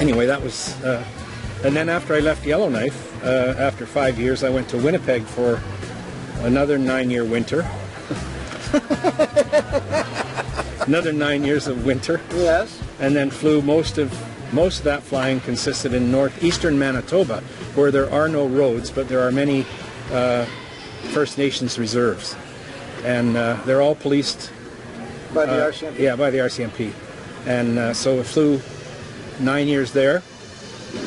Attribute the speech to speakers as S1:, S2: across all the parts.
S1: anyway, that was, and then after I left Yellowknife, after 5 years, I went to Winnipeg for another 9-year winter. Another 9 years of winter.
S2: Yes.
S1: And then flew most of that flying consisted in northeastern Manitoba, where there are no roads, but there are many First Nations reserves, and they're all policed
S2: by the RCMP.
S1: Yeah, by the RCMP. And so I flew 9 years there,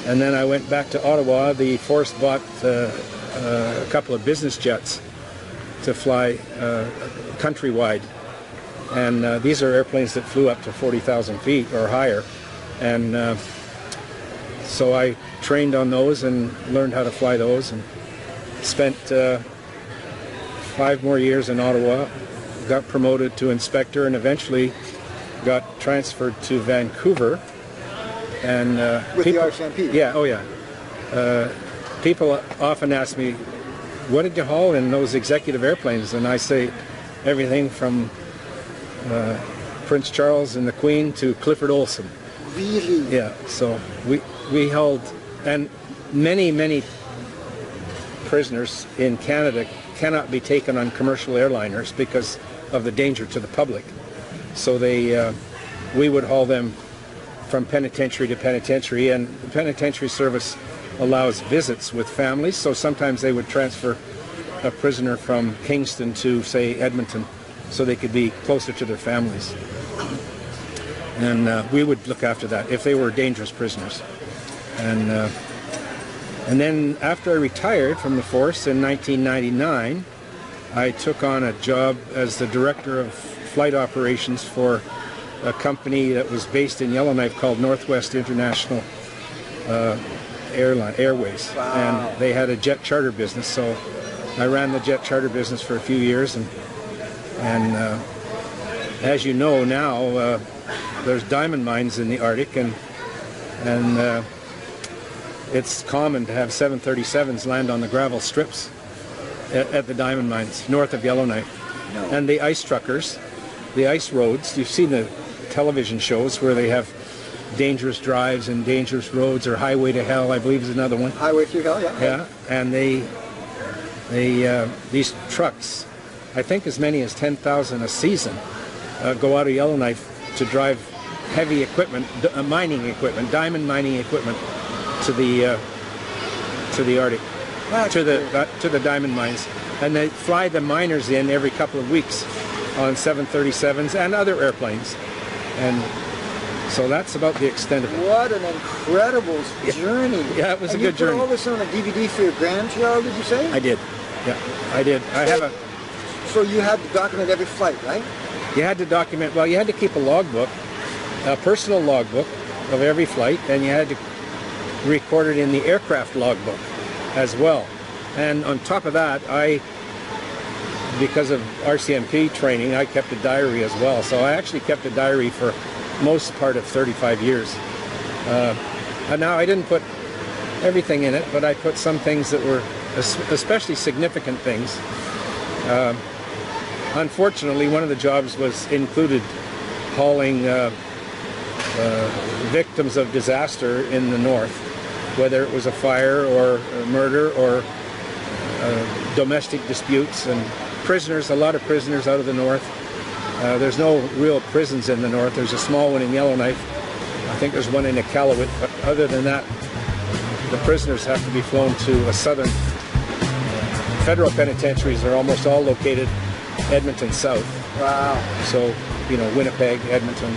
S1: and then I went back to Ottawa. The force bought a couple of business jets to fly countrywide, and these are airplanes that flew up to 40,000 feet or higher, and so I trained on those and learned how to fly those, and spent 5 more years in Ottawa, got promoted to inspector, and eventually got transferred to Vancouver. And
S2: with the RCMP?
S1: Yeah, oh yeah. People often ask me, what did you haul in those executive airplanes? And I say everything from Prince Charles and the Queen to Clifford Olson.
S2: Really?
S1: Yeah, so we held, and many prisoners in Canada cannot be taken on commercial airliners because of the danger to the public. So we would haul them from penitentiary to penitentiary, and the penitentiary service allows visits with families, so sometimes they would transfer a prisoner from Kingston to, say, Edmonton, so they could be closer to their families. And we would look after that if they were dangerous prisoners. And then after I retired from the force in 1999, I took on a job as the director of flight operations for a company that was based in Yellowknife called Northwest International Airways.
S2: Wow.
S1: And they had a jet charter business, so I ran the jet charter business for a few years. And as you know now, there's diamond mines in the Arctic, and it's common to have 737s land on the gravel strips at the diamond mines north of Yellowknife.
S2: No.
S1: And the ice truckers, the ice roads, you've seen the television shows where they have dangerous drives and dangerous roads, or Highway to Hell, I believe is another one.
S2: Highway Through Hell, yeah.
S1: Yeah, and these trucks, I think as many as 10,000 a season, go out of Yellowknife to drive heavy equipment, mining equipment, diamond mining equipment, to the Arctic, to the diamond mines, and they fly the miners in every couple of weeks on 737s and other airplanes, and so that's about the extent of it.
S2: What an incredible journey!
S1: Yeah, it was a good journey.
S2: And you put all this on a DVD for your grandchild, did you say?
S1: I did. Yeah, I did.
S2: So you had to document every flight, right?
S1: You had to document. Well, you had to keep a logbook, a personal logbook of every flight, and you had to record it in the aircraft logbook as well. And on top of that, because of RCMP training, I kept a diary as well. So I actually kept a diary for most part of 35 years. And now I didn't put everything in it, but I put some things that were especially significant things. Unfortunately, one of the jobs included hauling victims of disaster in the north, whether it was a fire or a murder or domestic disputes, and prisoners, a lot of prisoners out of the north. There's no real prisons in the north. There's a small one in Yellowknife. I think there's one in Iqaluit, but other than that, the prisoners have to be flown to a southern. Federal penitentiaries are almost all located Edmonton south.
S2: Wow.
S1: So, you know, Winnipeg, Edmonton,